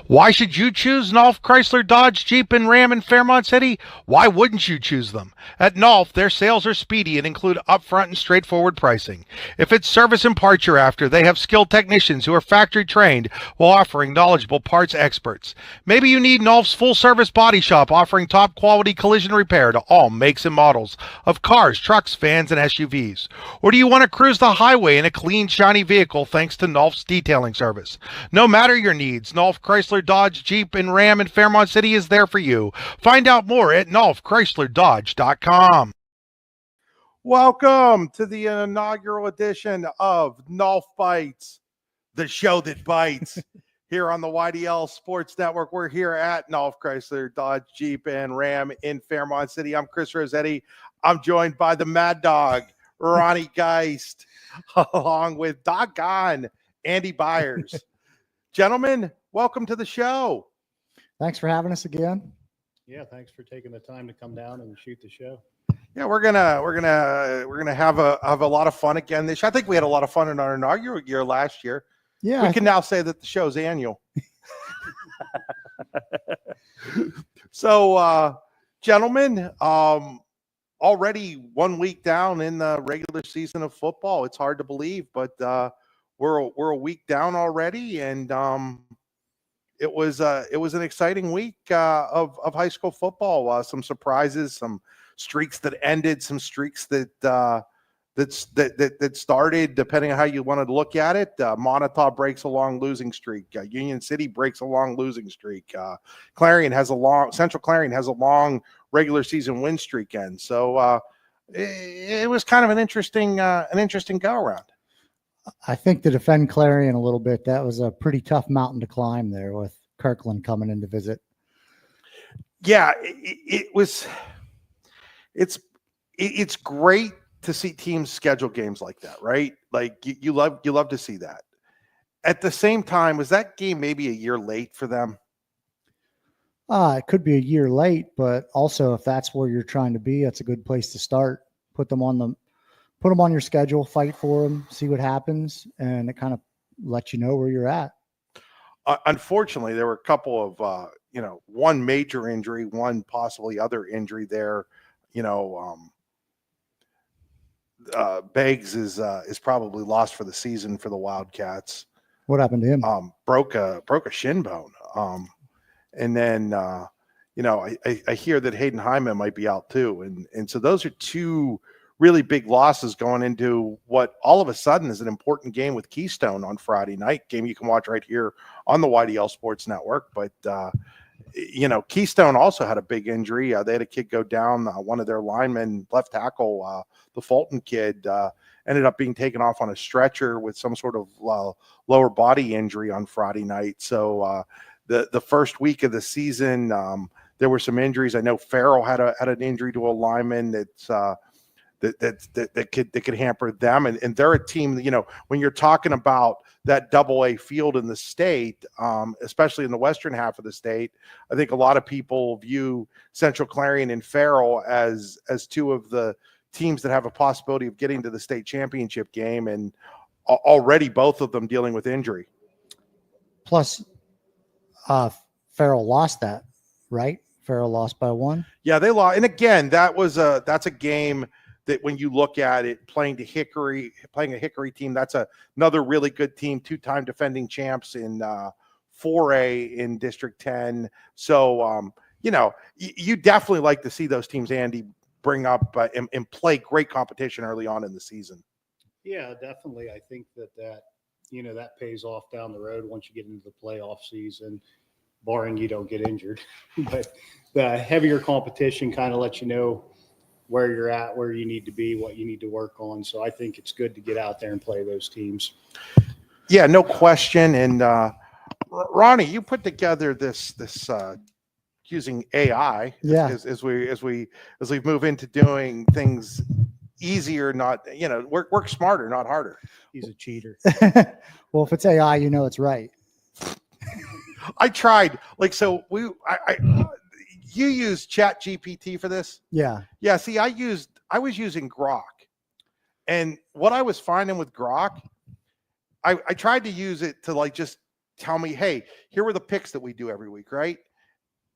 Why should you choose Nolf Chrysler-Dodge Jeep and Ram in Fairmont City? Why wouldn't you choose them? At Nolf, their sales are speedy and include upfront and straightforward pricing. If it's service and parts you're after, they have skilled technicians who are factory trained while offering knowledgeable parts experts. Maybe you need Nolf's full service body shop offering top quality collision repair to all makes and models of cars, trucks, vans, and SUVs. Or do you want to cruise the highway in a clean, shiny vehicle thanks to Nolf's detailing service? No matter your needs, Nolf Chrysler-Dodge Jeep and Ram in Fairmont City is there for you. Find out more at nolfchrysler-dodge.com. Welcome to the inaugural edition of Nolf Bites, the show that bites. Here on the YDL Sports Network, we're here at Nolf Chrysler-Dodge Jeep and Ram in Fairmont City. I'm Chris Rossetti. I'm joined by the Mad Dog, Ronnie Geist, along with Doggone Andy Byers. Gentlemen, welcome to the show. Thanks for having us again. Yeah, thanks for taking the time to come down and shoot the show. Yeah, we're gonna have a lot of fun again this year. I think we had a lot of fun in our inaugural year last year. Yeah, we can now say that the show's annual. So, gentlemen, already 1 week down in the regular season of football. It's hard to believe, but we're a week down already, and it was an exciting week of high school football. Some surprises, some streaks that ended, some streaks that started, depending on how you wanted to look at it. Montauk breaks a long losing streak. Union City breaks a long losing streak. Central Clarion has a long regular season win streak end. So it was kind of an interesting go around. I think to defend Clarion a little bit, that was a pretty tough mountain to climb there with Kirkland coming in to visit. Yeah, it's great to see teams schedule games like that, right? Like you love to see that. At the same time, was that game maybe a year late for them? It could be a year late, but also if that's where you're trying to be, that's a good place to start. Put them on your schedule, fight for them, see what happens, and it kind of lets you know where you're at. Unfortunately, there were a couple of one major injury, one possibly other injury there. Beggs is probably lost for the season for the Wildcats. What happened to him? Broke a shin bone. And then I hear that Hayden Hyman might be out too. And so those are two really big losses going into what all of a sudden is an important game with Keystone on Friday night. Game you can watch right here on the YDL Sports Network. But Keystone also had a big injury. They had a kid go down. One of their linemen, left tackle, the Fulton kid, ended up being taken off on a stretcher with some sort of lower body injury on Friday night. So the first week of the season, there were some injuries. I know Farrell had an injury to a lineman that could hamper them. And they're a team, when you're talking about that AA field in the state, especially in the western half of the state, I think a lot of people view Central Clarion and Farrell as two of the teams that have a possibility of getting to the state championship game, and already both of them dealing with injury. Plus, Farrell lost that, right? Farrell lost by 1. Yeah, they lost. And again, that's a game that when you look at it, playing a Hickory team, that's another really good team, 2-time defending champs in 4A in District 10. So, you definitely like to see those teams, Andy, bring up and play great competition early on in the season. Yeah, definitely. I think that pays off down the road once you get into the playoff season, barring you don't get injured. But the heavier competition kind of lets you know where you're at, where you need to be, what you need to work on. So I think it's good to get out there and play those teams. Yeah, no question. And Ronnie, you put together this using AI. Yeah. As we move into doing things easier, not work smarter, not harder. He's a cheater. Well, if it's AI, it's right. I tried. You use Chat GPT for this? Yeah. Yeah. See, I was using Grok, and what I was finding with Grok, I tried to use it to just tell me, hey, here were the picks that we do every week, right?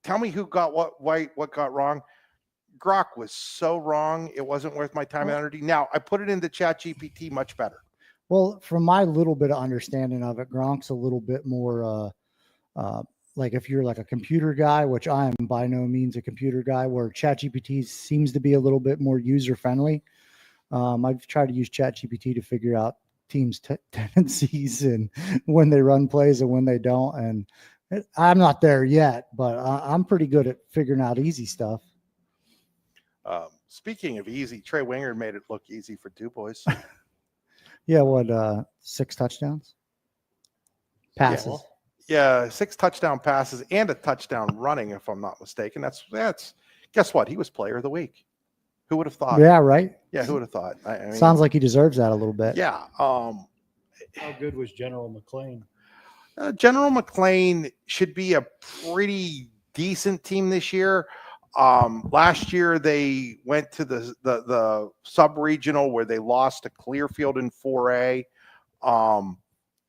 Tell me who got what got wrong. Grok was so wrong. It wasn't worth my time and energy. Now I put it into Chat GPT, much better. Well, from my little bit of understanding of it, Gronk's a little bit more like if you're like a computer guy, which I am by no means a computer guy, where ChatGPT seems to be a little bit more user friendly. I've tried to use ChatGPT to figure out teams' tendencies and when they run plays and when they don't. And I'm not there yet, but I'm pretty good at figuring out easy stuff. Speaking of easy, Trey Wingard made it look easy for Du Bois. Yeah, what 6 touchdowns? Passes. Yeah, 6 touchdown passes and a touchdown running, if I'm not mistaken. That's guess what? He was player of the week. Who would have thought? Yeah, right. Yeah, who would have thought? I mean, sounds like he deserves that a little bit. Yeah. How good was General McClain? General McClain should be a pretty decent team this year. Last year they went to the sub-regional where they lost to Clearfield in 4A.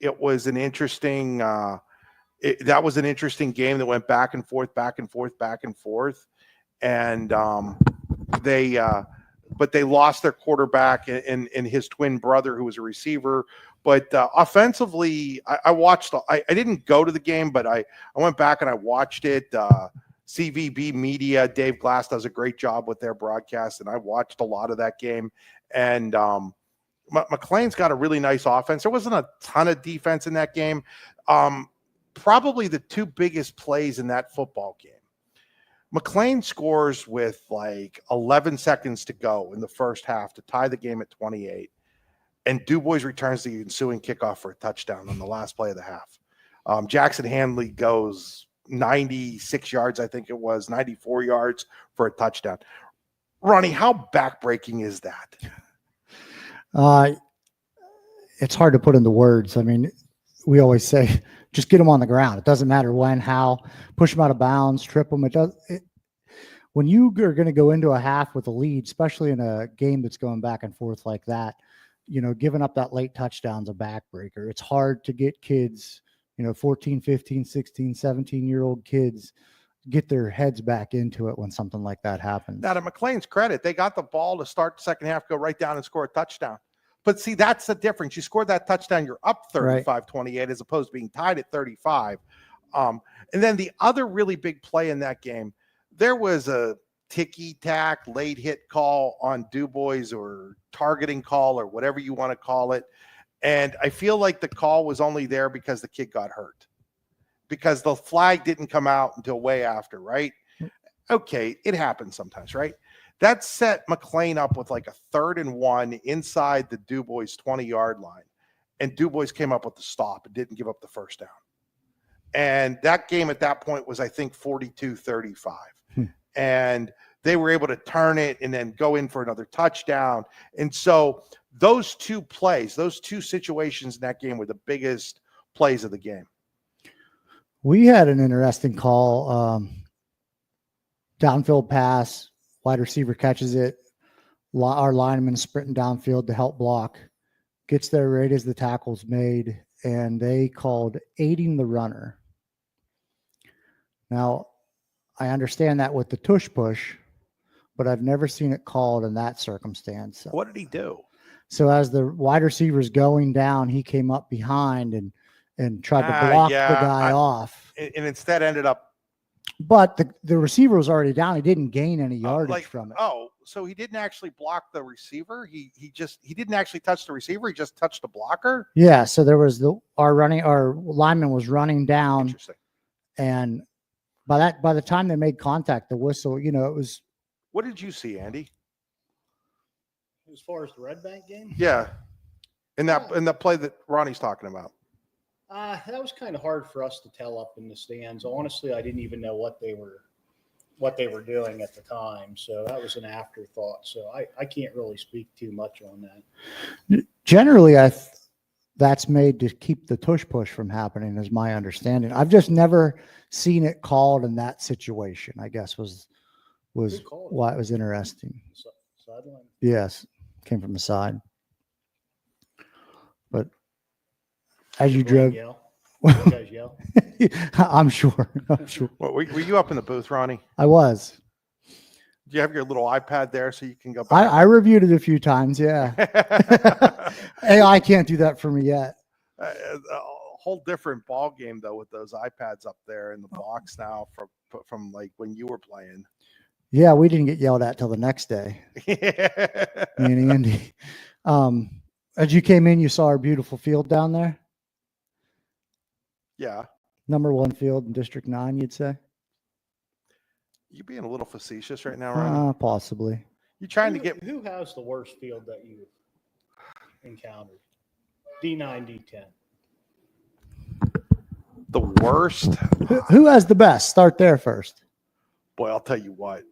It was an interesting that was an interesting game that went back and forth, and but they lost their quarterback and his twin brother who was a receiver. But offensively, I watched. I didn't go to the game, but I went back and I watched it. CVB Media, Dave Glass does a great job with their broadcast, and I watched a lot of that game. And McClain's got a really nice offense. There wasn't a ton of defense in that game. Probably the 2 biggest plays in that football game. McClain scores with like 11 seconds to go in the first half to tie the game at 28. And Du Bois returns the ensuing kickoff for a touchdown on the last play of the half. Jackson Handley goes 96 yards, I think it was, 94 yards for a touchdown. Ronnie, how backbreaking is that? It's hard to put into words. I mean, we always say, just get them on the ground. It doesn't matter when, how, push them out of bounds, trip them. When you are going to go into a half with a lead, especially in a game that's going back and forth like that, giving up that late touchdown's a backbreaker. It's hard to get kids, 14, 15, 16, 17-year-old kids get their heads back into it when something like that happens. Now, to McClain's credit, they got the ball to start the second half, go right down and score a touchdown. But see, that's the difference. You scored that touchdown, you're up 35-28 as opposed to being tied at 35. And then the other really big play in that game, there was a ticky-tack late hit call on Du Bois or targeting call or whatever you want to call it. And I feel like the call was only there because the kid got hurt, because the flag didn't come out until way after, right? Okay, it happens sometimes, right? That set McClain up with like a 3rd and 1 inside the Du Bois 20-yard line. And Du Bois came up with the stop and didn't give up the first down. And that game at that point was, I think, 42-35. And they were able to turn it and then go in for another touchdown. And so those 2 plays, those 2 situations in that game were the biggest plays of the game. We had an interesting call. Downfield pass, wide receiver catches it. Our lineman sprinting downfield to help block. Gets there right as the tackle's made, and they called aiding the runner. Now, I understand that with the tush push, but I've never seen it called in that circumstance. What did he do? So as the wide receiver's going down, he came up behind and tried to block the guy off. And instead ended up. But the receiver was already down. He didn't gain any yardage from it. Oh, so he didn't actually block the receiver. He didn't actually touch the receiver. He just touched the blocker. Yeah. So there was our lineman was running down. Interesting. And by the time they made contact, the whistle, it was. What did you see, Andy? As far as the Red Bank game? Yeah. In the play that Ronnie's talking about. That was kind of hard for us to tell up in the stands. Honestly, I didn't even know what they were doing at the time. So that was an afterthought. So I can't really speak too much on that. Generally, that's made to keep the tush push from happening, is my understanding. I've just never seen it called in that situation, I guess was why it was interesting. Sideline. Yes. Came from the side. But as you drove, You guys yell? I'm sure. I'm sure. Were you up in the booth, Ronnie? I was. Do you have your little iPad there so you can go I back? reviewed it a few times. Yeah. AI can't do that for me yet. A whole different ball game though with those iPads up there in the box now from like when you were playing. Yeah, we didn't get yelled at till the next day. Me and Andy. As you came in, you saw our beautiful field down there. Yeah. Number 1 field in District 9, you'd say? You being a little facetious right now, Ronnie? Possibly. You trying to get Who has the worst field that you've encountered? D9, D10. the worst? Who has the best? Start there first. Boy, I'll tell you what.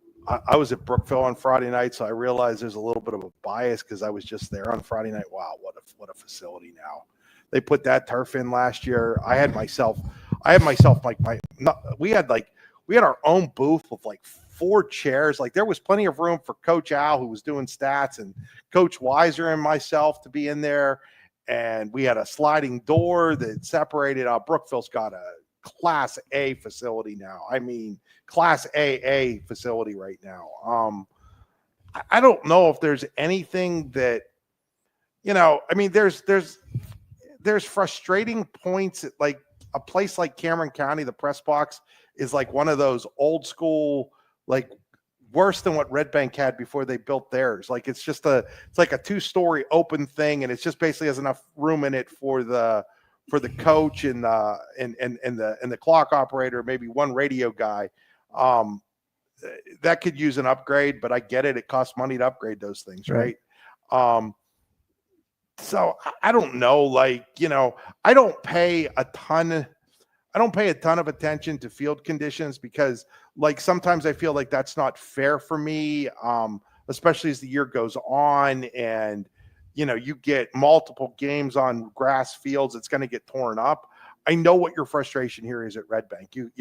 I was at Brookville on Friday night, so I realized there's a little bit of a bias because I was just there on Friday night. Wow, what a facility now. They put that turf in last year. We had our own booth with like 4 chairs. Like there was plenty of room for Coach Al, who was doing stats, and Coach Weiser and myself to be in there. And we had a sliding door that separated. Brookville's got a Class A facility now. I mean, Class AA facility right now. I don't know if there's anything that, I mean, there's frustrating points at like a place like Cameron County. The press box is like one of those old school, like worse than what Red Bank had before they built theirs. Like it's like a 2-story open thing, and it's just basically has enough room in it for the coach and the clock operator, maybe one radio guy. That could use an upgrade, but I get it. It costs money to upgrade those things, right? So I don't know, like, I don't pay a ton of attention to field conditions because, like, sometimes I feel like that's not fair for me, especially as the year goes on and, you get multiple games on grass fields, it's going to get torn up. I know what your frustration here is at Red Bank. You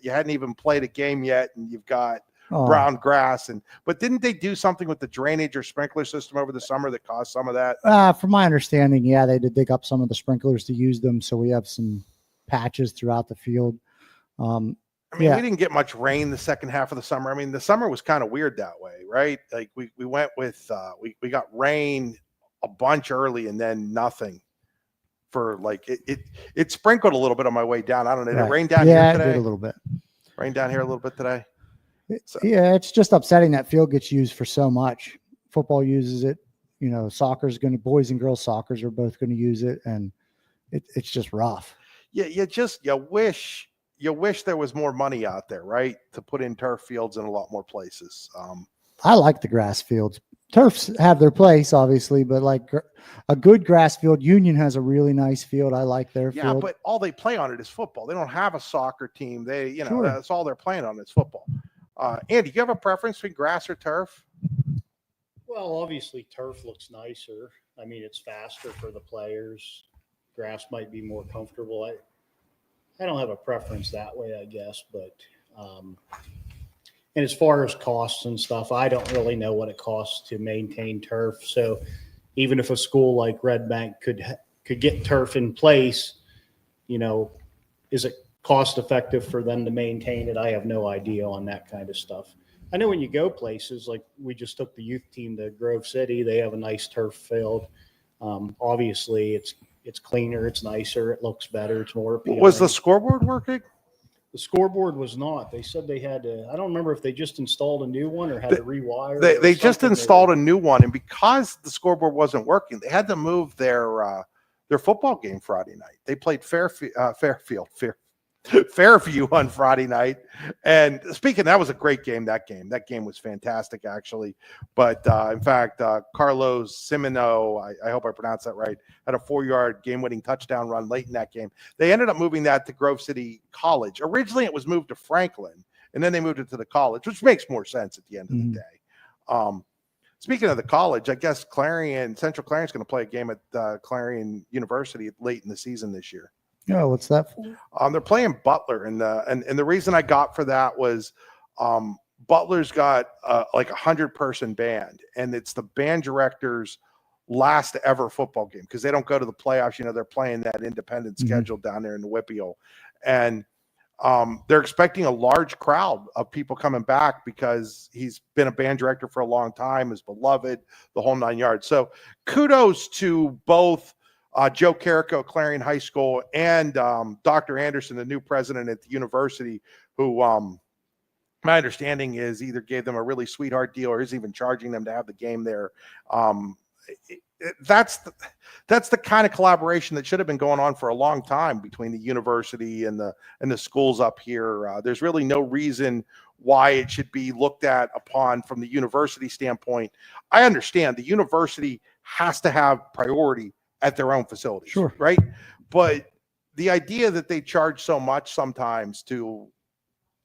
hadn't even played a game yet, and you've got brown grass. But didn't they do something with the drainage or sprinkler system over the summer that caused some of that? From my understanding, yeah, they did dig up some of the sprinklers to use them, so we have some patches throughout the field. We didn't get much rain the second half of the summer. I mean, the summer was kind of weird that way, right? Like we went with we got rain a bunch early and then nothing for like it sprinkled a little bit on my way down. I don't know. Did it rain down here today? Yeah, it did a little bit. Rain down here a little bit today. So. Yeah, it's just upsetting that field gets used for so much. Football uses it. Soccer's boys and girls soccer's are both going to use it, and it's just rough. Yeah, you wish there was more money out there, right, to put in turf fields in a lot more places. I like the grass fields. Turfs have their place, obviously, but like a good grass field, Union has a really nice field. I like their field. Yeah, but all they play on it is football. They don't have a soccer team. They, Sure. That's all they're playing on is football. Andy, do you have a preference between grass or turf? Well, obviously turf looks nicer. I mean, it's faster for the players. Grass might be more comfortable. I don't have a preference that way, I guess, but and as far as costs and stuff, I don't really know what it costs to maintain turf. So even if a school like Red Bank could get turf in place, is it cost effective for them to maintain it? I have no idea on that kind of stuff. I know when you go places, like we just took the youth team to Grove City, they have a nice turf field. Obviously it's cleaner, it's nicer, it looks better, it's more appealing. Was the scoreboard working? The scoreboard was not. They said they had to. I don't remember if they just installed a new one or had to rewire. They just installed a new one, and because the scoreboard wasn't working, they had to move their football game Friday night. They played Fairview on Friday night. And speaking, that was a great game. That game was fantastic, actually. But in fact, Carlos Simino, I hope I pronounced that right, had a 4-yard game-winning touchdown run late in that game. They ended up moving that to Grove City College. Originally, it was moved to Franklin, and then they moved it to the college, which makes more sense at the end of the day. Speaking of the college, I guess Central Clarion's going to play a game at Clarion University late in the season this year. Oh, what's that for? They're playing Butler, and the reason I got for that was Butler's got like 100-person band, and it's the band director's last ever football game because they don't go to the playoffs. You know, they're playing that independent schedule down there in the Whippeal. And they're expecting a large crowd of people coming back because he's been a band director for a long time, is beloved, the whole 9 yards. So kudos to both Joe Carrico, Clarion High School, and Dr. Anderson, the new president at the university, who my understanding is either gave them a really sweetheart deal or is even charging them to have the game there. That's the kind of collaboration that should have been going on for a long time between the university and the schools up here. There's really no reason why it should be looked at upon from the university standpoint. I understand the university has to have priority at their own facilities, Sure, right? But the idea that they charge so much sometimes to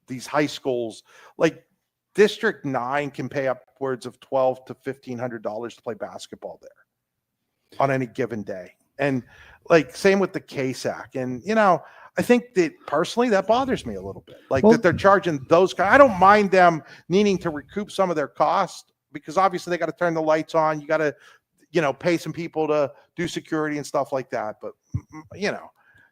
these high schools, like District 9 can pay upwards of $1,200 to $1,500 to play basketball there on any given day. And like same with the KSAC. And, you know, I think that personally that bothers me a little bit, like that they're charging those guys. I don't mind them needing to recoup some of their costs because obviously they got to turn the lights on. You got to, you know, pay some people to do security and stuff like that. But, you know,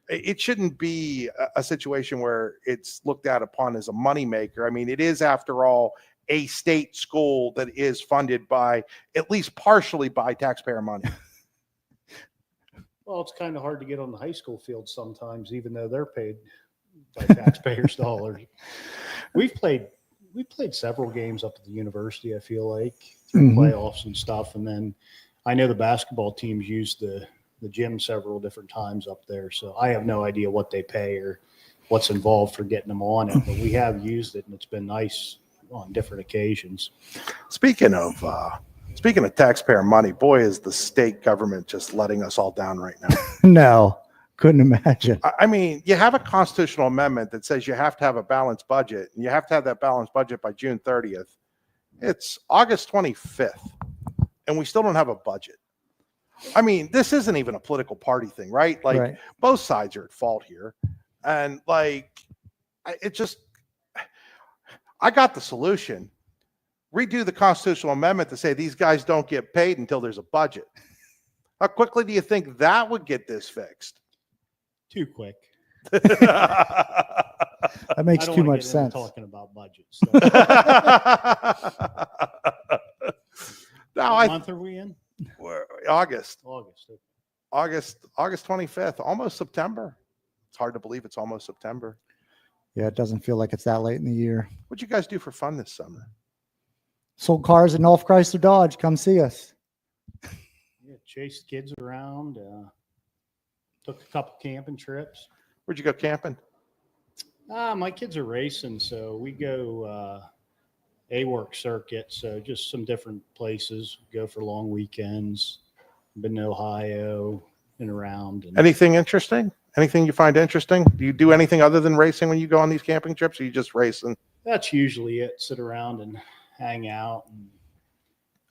it shouldn't be a situation where it's looked at upon as a moneymaker. I mean, it is, after all, a state school that is funded by, at least partially by taxpayer money. Well, it's kind of hard to get on the high school field sometimes, even though they're paid by taxpayers' dollars. We played several games up at the university, I feel like, through playoffs and stuff. And then I know the basketball teams use the gym several different times up there. So I have no idea what they pay or what's involved for getting them on it, but we have used it and it's been nice on different occasions. Speaking of taxpayer money, boy, is the state government just letting us all down right now. No, couldn't imagine. I mean, you have a constitutional amendment that says you have to have a balanced budget, and you have to have that balanced budget by June 30th. It's August 25th, and we still don't have a budget. I mean, this isn't even a political party thing, right? Like, both sides are at fault here. And like, I got the solution. Redo the constitutional amendment to say these guys don't get paid until there's a budget. How quickly do you think that would get this fixed? Too quick. That makes too much sense. Talking about budgets. So. What month are we in? August. August 25th, almost September. It's hard to believe it's almost September. Yeah, it doesn't feel like it's that late in the year. What'd you guys do for fun this summer? Sold cars at Nolf Chrysler-Dodge. Come see us. Yeah, chased kids around. Took a couple camping trips. Where'd you go camping? My kids are racing, so we go A-work circuit, so just some different places. Go for long weekends. Been to Ohio and around. And anything interesting? Anything you find interesting? Do you do anything other than racing when you go on these camping trips, or you just racing? That's usually it. Sit around and hang out. And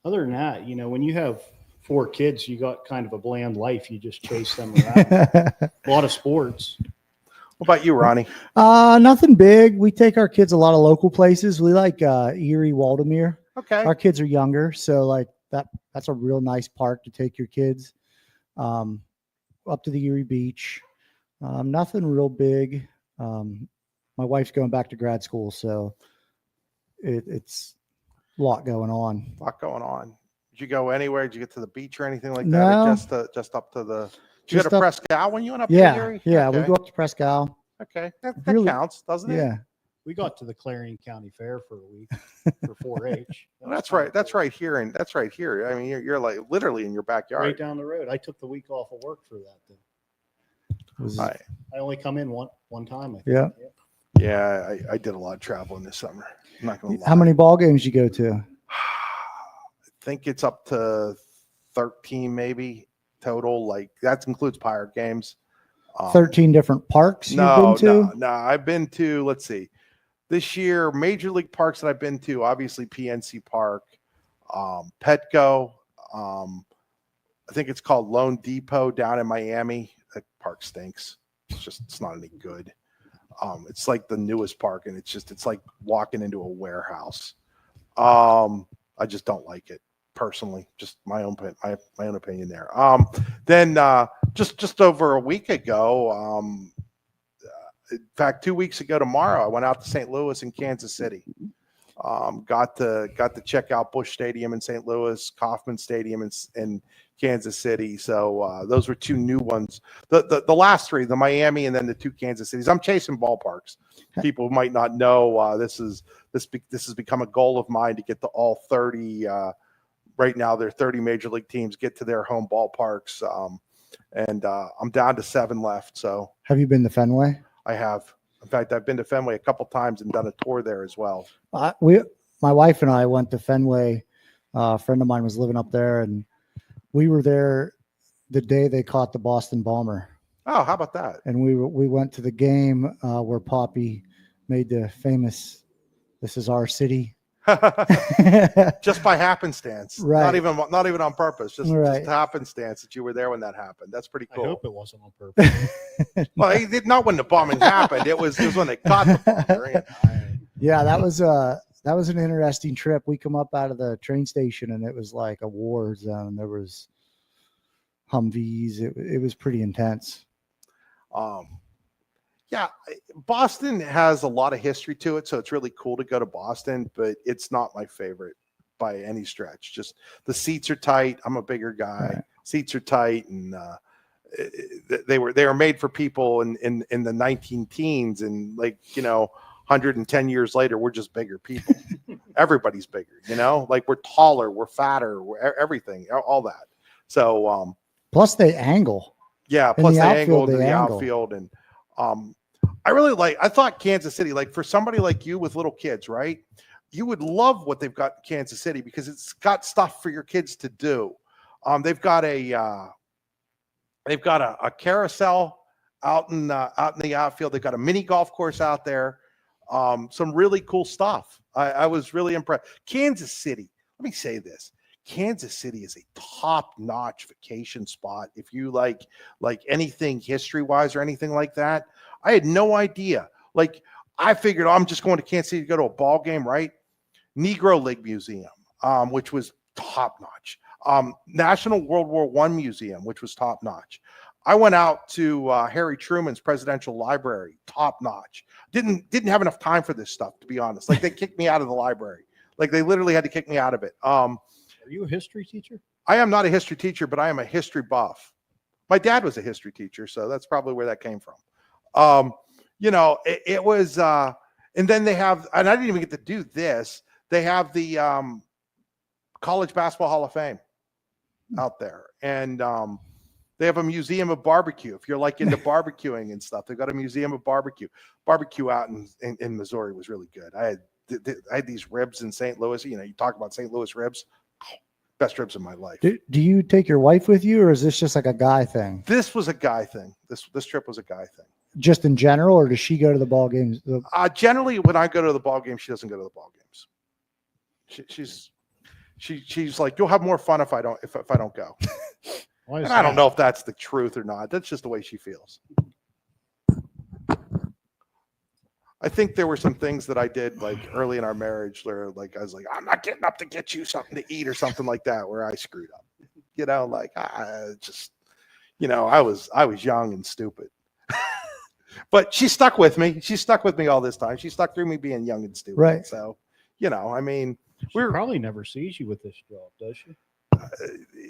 other than that, you know, when you have 4 kids, you got kind of a bland life. You just chase them around. A lot of sports. What about you, Ronnie? Nothing big. We take our kids a lot of local places. We like Erie, Waldemere. Okay. Our kids are younger, so like that's a real nice park to take your kids. Up to the Erie Beach. Nothing real big. My wife's going back to grad school, so it's a lot going on. Did you go anywhere? Did you get to the beach or anything like that? No. Or just up to the... Did you go to Presque when you went up to Erie? Yeah, okay. We go up to Presque. Okay, that really counts, doesn't it? Yeah. We got to the Clarion County Fair for a week for 4-H. That's right. That's right here. And that's right here. I mean, you're like literally in your backyard. Right down the road. I took the week off of work for that. I only come in one time. I think. Yeah. Yeah, I did a lot of traveling this summer. I'm not gonna lie. How many ball games you go to? I think it's up to 13 maybe total. Like that includes Pirate games. 13 different parks you've been to? No. I've been to, let's see, this year, major league parks that I've been to, obviously PNC Park, Petco. I think it's called Lone Depot down in Miami. That park stinks. It's not any good. It's like the newest park, and it's like walking into a warehouse. I just don't like it. personally, just my own opinion there. Then just over a week ago, in fact, 2 weeks ago tomorrow, I went out to St. Louis and Kansas City. Got to check out Busch Stadium in St. Louis, Kauffman Stadium in Kansas City. So those were two new ones. The last three, the Miami and then the two Kansas Cities. I'm chasing ballparks. People might not know this has become a goal of mine to get to all 30. Right now, there are 30 major league teams get to their home ballparks, and I'm down to 7 left. So, have you been to Fenway? I have. In fact, I've been to Fenway a couple times and done a tour there as well. My wife and I went to Fenway. A friend of mine was living up there, and we were there the day they caught the Boston Bomber. Oh, how about that? And we went to the game where Poppy made the famous "This is our city." Just by happenstance, right? Not even on purpose, just happenstance that you were there when that happened. That's pretty cool. I hope it wasn't on purpose. Well, it did not when the bombing happened. It was when they caught the bomber. Yeah, that was an interesting trip. We come up out of the train station and it was like a war zone. There was Humvees. It was pretty intense. Yeah, Boston has a lot of history to it, so it's really cool to go to Boston, but it's not my favorite by any stretch. Just the seats are tight. I'm a bigger guy. Right. Seats are tight, and they were made for people in the 19 teens, and 110 years later, we're just bigger people. Everybody's bigger, like we're taller, we're fatter, we're everything, all that. So plus they angle. Yeah, plus they angled in the outfield, and I thought Kansas City, like for somebody like you with little kids, right? You would love what they've got in Kansas City because it's got stuff for your kids to do. They've got a carousel out in the outfield. They've got a mini golf course out there. Some really cool stuff. I was really impressed. Kansas City. Let me say this. Kansas City is a top-notch vacation spot. If you like anything history-wise or anything like that, I had no idea. Like I figured, I'm just going to Kansas City to go to a ball game, right? Negro League Museum, which was top-notch. National World War I Museum, which was top-notch. I went out to Harry Truman's Presidential Library, top-notch. Didn't have enough time for this stuff, to be honest. Like they kicked me out of the library. Like they literally had to kick me out of it. Are you a history teacher? I am not a history teacher, but I am a history buff. My dad was a history teacher, so that's probably where that came from. It was, and then they have, and I didn't even get to do this. They have the College Basketball Hall of Fame out there, and they have a museum of barbecue. If you're like into barbecuing and stuff, they've got a museum of barbecue. Barbecue out in Missouri was really good. I had these ribs in St. Louis. You talk about St. Louis ribs. Best ribs of my life. Do you take your wife with you, or is this just like a guy thing? This was a guy thing. This trip was a guy thing. Just in general, or does she go to the ball games? Generally, when I go to the ball games, she doesn't go to the ball games. She's like, you'll have more fun if I don't go. And I don't know if that's the truth or not. That's just the way she feels. I think there were some things that I did like early in our marriage where like I was like, I'm not getting up to get you something to eat or something like that, where I screwed up. I was young and stupid. But she stuck with me. She stuck with me all this time. She stuck through me being young and stupid. Right. So, she probably never sees you with this job, does she?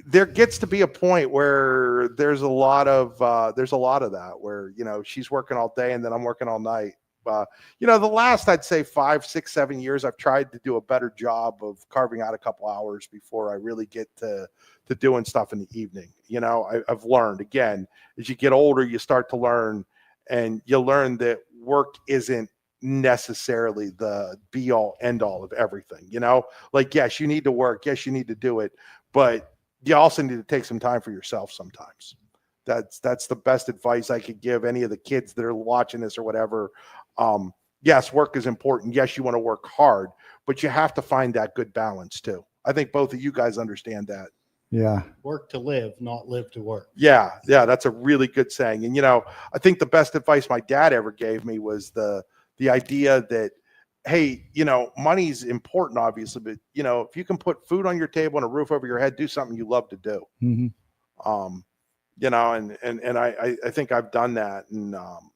There gets to be a point where there's a lot of that where, she's working all day and then I'm working all night. The last, I'd say 5, 6, 7 years, I've tried to do a better job of carving out a couple hours before I really get to doing stuff in the evening. I've learned, again, as you get older, you start to learn, and you learn that work isn't necessarily the be all end all of everything. Like, yes, you need to work. Yes, you need to do it, but you also need to take some time for yourself sometimes. That's the best advice I could give any of the kids that are watching this or whatever. Yes, work is important. Yes, you want to work hard, but you have to find that good balance too. I think both of you guys understand that. Yeah. Work to live, not live to work. Yeah. That's a really good saying. And, I think the best advice my dad ever gave me was the idea that hey, money's important, obviously, but if you can put food on your table and a roof over your head, do something you love to do. Mm-hmm. And I think I've done that, and I'm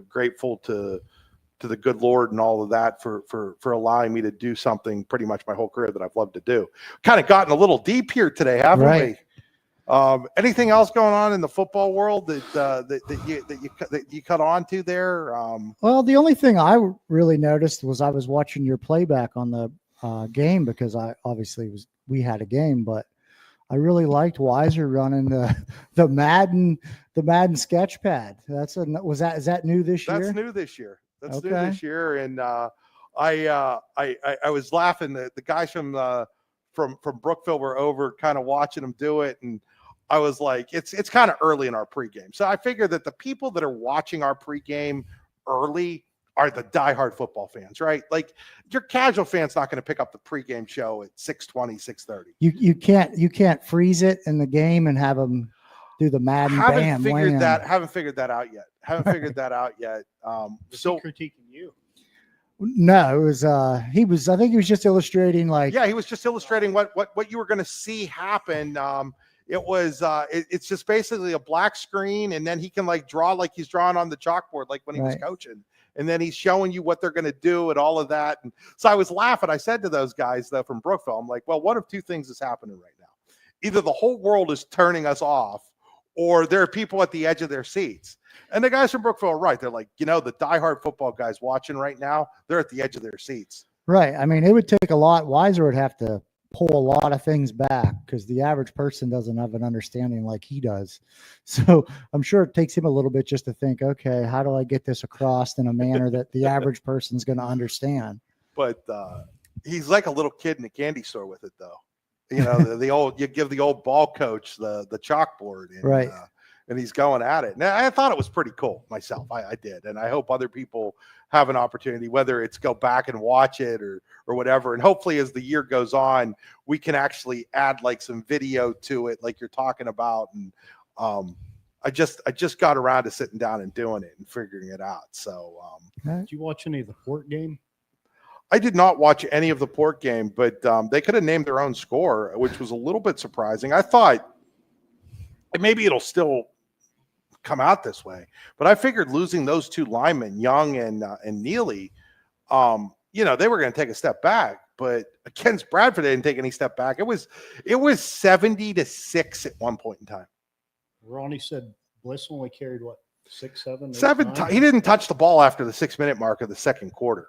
grateful to the good Lord and all of that for allowing me to do something pretty much my whole career that I've loved to do. Kind of gotten a little deep here today, haven't Right. we? Anything else going on in the football world that you cut on to there? Well, the only thing I really noticed was I was watching your playback on the game, because we had a game, but I really liked Weiser running the Madden sketch pad. Is that new this year? That's new this year. That's new Okay. this year, and I was laughing. The guys from Brookville were over, kind of watching them do it, and I was like, it's kind of early in our pregame, so I figure that the people that are watching our pregame early are the diehard football fans, right? Like, your casual fan's not going to pick up the pregame show at 6:20, 6:30. You can't freeze it in the game and have them do the Madden. Haven't figured that out yet. So critiquing you. No, it was I think he was just illustrating, like, yeah, he was just illustrating what you were going to see happen. It's just basically a black screen, and then he can like draw like he's drawing on the chalkboard, like when he was coaching, and then he's showing you what they're going to do and all of that. And so I was laughing. I said to those guys though from Brookville, I'm like, well, one of two things is happening right now. Either the whole world is turning us off, or there are people at the edge of their seats. And the guys from Brookville are right. They're like, the diehard football guys watching right now, they're at the edge of their seats. Right. I mean, it would take a lot. Weiser would have to pull a lot of things back, because the average person doesn't have an understanding like he does. So I'm sure it takes him a little bit just to think, okay, how do I get this across in a manner that the average person's going to understand? But he's like a little kid in a candy store with it, though. You give the old ball coach the chalkboard, and, right. And he's going at it. And I thought it was pretty cool myself. I did. And I hope other people have an opportunity, whether it's go back and watch it or whatever. And hopefully as the year goes on, we can actually add like some video to it, like you're talking about. And I just got around to sitting down and doing it and figuring it out. So did you watch any of the Port game? I did not watch any of the Port game, but they could have named their own score, which was a little bit surprising. I thought maybe it'll still come out this way, but I figured losing those two linemen, Young and Neely, they were going to take a step back. But against Bradford, they didn't take any step back. It was 70-6 at one point in time. Ronnie said Bliss only carried what, 6, 7, 8, he didn't touch the ball after the 6-minute mark of the second quarter.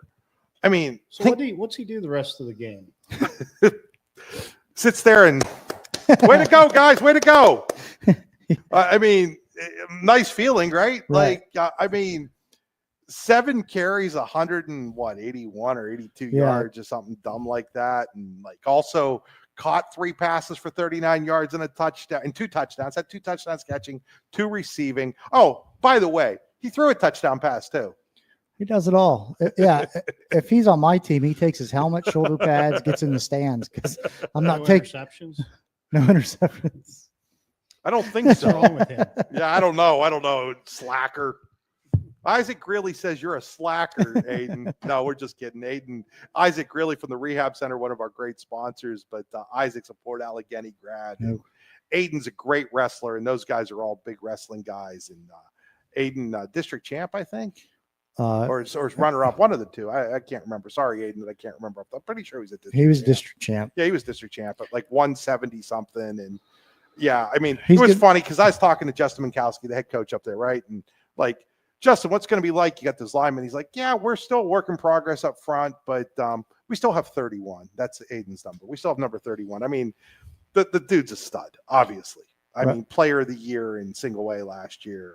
I mean, so what's he do the rest of the game? Sits there and way to go, guys, way to go. I mean, nice feeling, right? Like, 7 carries, 81 or 82 yards or something dumb like that. And like also caught 3 passes for 39 yards and a touchdown and 2 touchdowns. Had 2 touchdowns catching, 2 receiving. Oh, by the way, he threw a touchdown pass too. He does it all. Yeah. If he's on my team, he takes his helmet, shoulder pads, gets in the stands, because I'm not taking interceptions. No interceptions. I don't think so. What's wrong with him? Yeah, I don't know. Slacker. Isaac Greeley says you're a slacker, Aiden. No, we're just kidding. Aiden, Isaac Greeley from the Rehab Center, one of our great sponsors, but Isaac's a Port Allegheny grad. Nope. Aiden's a great wrestler, and those guys are all big wrestling guys. And Aiden, district champ, I think. Or runner-up, one of the two. I can't remember. Sorry, Aiden, that I can't remember. I'm pretty sure he was district champ. Yeah, he was district champ at like 170 something. And yeah, I mean, it was funny because I was talking to Justin Minkowski, the head coach up there, right? And like, Justin, what's going to be like? You got this lineman. He's like, yeah, we're still work in progress up front, but we still have 31. That's Aiden's number. We still have number 31. I mean, the dude's a stud, obviously. I mean, player of the year in single A last year.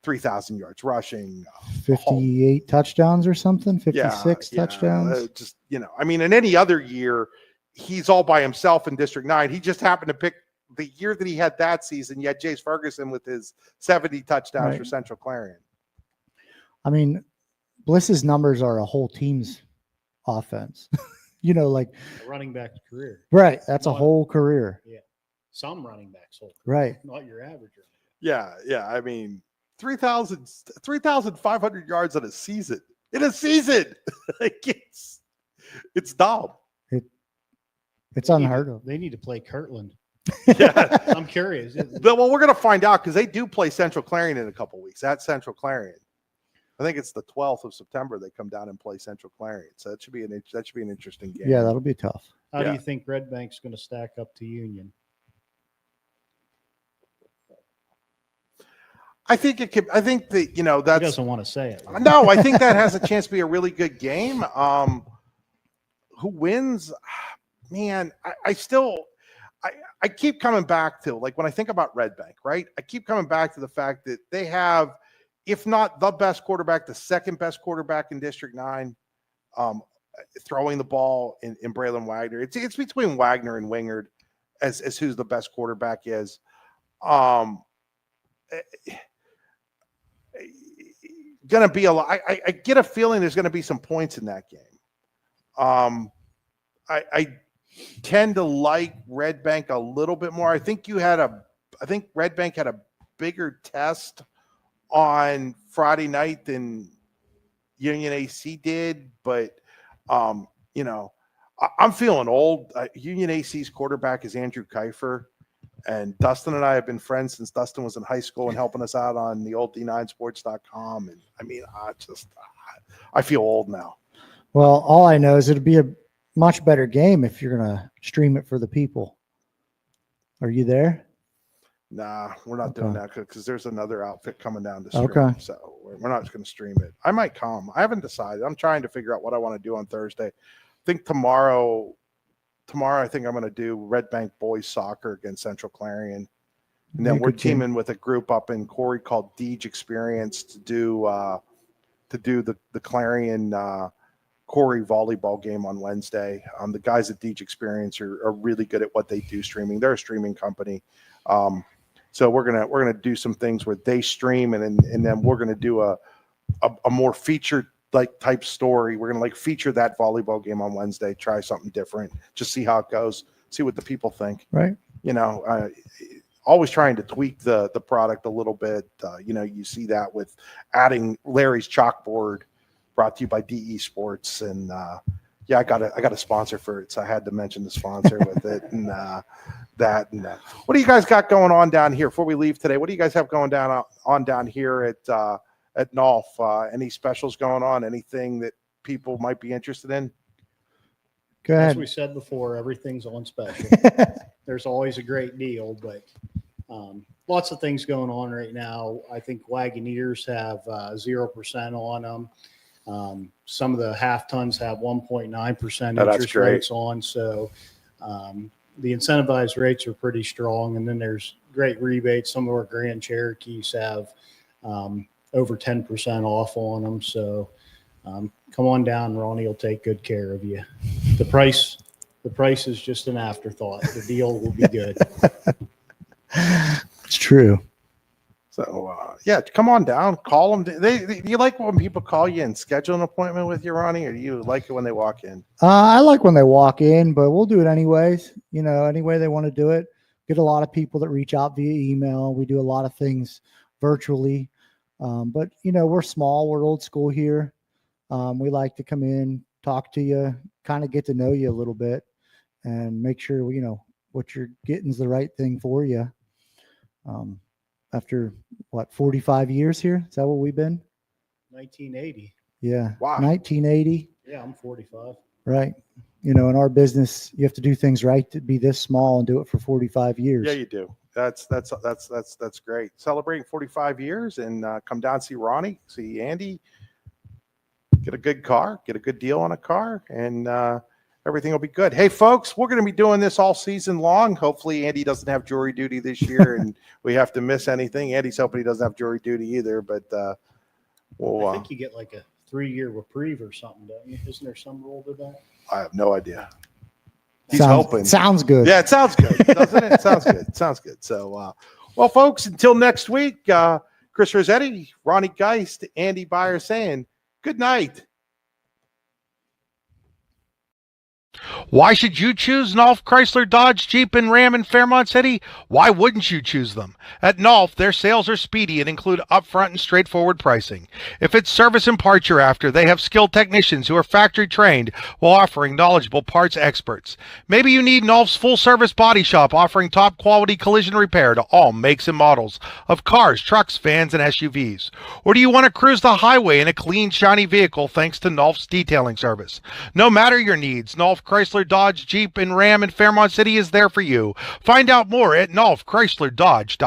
3,000 yards rushing, 58 touchdowns or something, 56 touchdowns. I mean, in any other year, he's all by himself in District 9. He just happened to pick the year that he had that season. You had Jace Ferguson with his 70 touchdowns for Central Clarion. I mean, Bliss's numbers are a whole team's offense. Like a running back's career. Right. That's a whole career. Yeah. Some running backs whole career. Right. Not your average. Yeah. I mean, 3,500 yards in a season. in a season. Like it's dumb. It's unheard of. They need to play Kirtland. Yeah. I'm curious. Well, we're going to find out because they do play Central Clarion in a couple weeks. At Central Clarion, I think it's the 12th of September. They come down and play Central Clarion, so that should be an interesting game. Yeah, that'll be tough. How do you think Red Bank's going to stack up to Union? I think it could. I think that He doesn't want to say it. Right? No, I think that has a chance to be a really good game. Who wins? Man, I keep coming back to, like, when I think about Red Bank, right? I keep coming back to the fact that they have, if not the best quarterback, the second best quarterback in District 9, throwing the ball in Braylon Wagner. It's between Wagner and Wingard as who's the best quarterback is. Gonna be a lot. I get a feeling there's gonna be some points in that game. I tend to like Red Bank a little bit more. I think Red Bank had a bigger test on Friday night than Union AC did, but I'm feeling old. Union AC's quarterback is Andrew Kiefer, and Dustin and I have been friends since Dustin was in high school and helping us out on the old D9sports.com. And I mean, I feel old now. Well, all I know is it'll be a much better game if you're going to stream it for the people. Are you there? Nah, we're not doing that because there's another outfit coming down to stream. Okay. So we're not just going to stream it. I might come. I haven't decided. I'm trying to figure out what I want to do on Thursday. I think tomorrow, I think I'm going to do Red Bank boys soccer against Central Clarion. And then we're teaming with a group up in Corey called Deej Experience to do the Clarion Corey volleyball game on Wednesday. The guys at Deej Experience are really good at what they do streaming. They're a streaming company. So we're gonna do some things where they stream and then we're gonna do a more featured like type story. We're gonna feature that volleyball game on Wednesday, try something different, just see how it goes, see what the people think. Right. Always trying to tweak the product a little bit. You see that with adding Larry's chalkboard, brought to you by DE Sports, and I got a sponsor for it, so I had to mention the sponsor with it and that. What do you guys got going on down here before we leave today? What do you guys have going down here at Nolf? Any specials going on? Anything that people might be interested in? Go ahead. As we said before, everything's on special. There's always a great deal, but lots of things going on right now. I think Wagoneers have 0% on them. Some of the half tons have 1.9% interest rates on. So the incentivized rates are pretty strong. And then there's great rebates. Some of our Grand Cherokees have over 10% off on them. So come on down. Ronnie will take good care of you. The price is just an afterthought. The deal will be good. It's true. So come on down, call them. Do you like when people call you and schedule an appointment with you, Ronnie, or do you like it when they walk in? I like when they walk in, but we'll do it anyways. Any way they want to do it. Get a lot of people that reach out via email. We do a lot of things virtually. But we're small, we're old school here. We like to come in, talk to you, kind of get to know you a little bit and make sure, what you're getting is the right thing for you. After 45 years here? Is that what we've been? 1980. Yeah. Wow. 1980. Yeah, I'm 45. Right. In our business, you have to do things right to be this small and do it for 45 years. Yeah, you do. That's great. Celebrating 45 years and come down, see Ronnie, see Andy, get a good car, get a good deal on a car, and everything will be good. Hey, folks, we're going to be doing this all season long. Hopefully, Andy doesn't have jury duty this year and we have to miss anything. Andy's hoping he doesn't have jury duty either, but I think you get like a 3-year reprieve or something, don't you? Isn't there some rule to that? I have no idea. He's hoping. Sounds good. Yeah, it sounds good, doesn't it? It sounds good. Sounds good. So, well, folks, until next week, Chris Rossetti, Ronnie Geist, Andy Byer saying good night. Why should you choose Nolf Chrysler-Dodge, Jeep, and Ram in Fairmont City? Why wouldn't you choose them? At Nolf, their sales are speedy and include upfront and straightforward pricing. If it's service and parts you're after, they have skilled technicians who are factory trained while offering knowledgeable parts experts. Maybe you need Nolf's full-service body shop offering top-quality collision repair to all makes and models of cars, trucks, vans, and SUVs. Or do you want to cruise the highway in a clean, shiny vehicle thanks to Nolf's detailing service? No matter your needs, Nolf Chrysler, Dodge, Jeep, and Ram in Fairmont City is there for you. Find out more at nolfchrysler-dodge.com.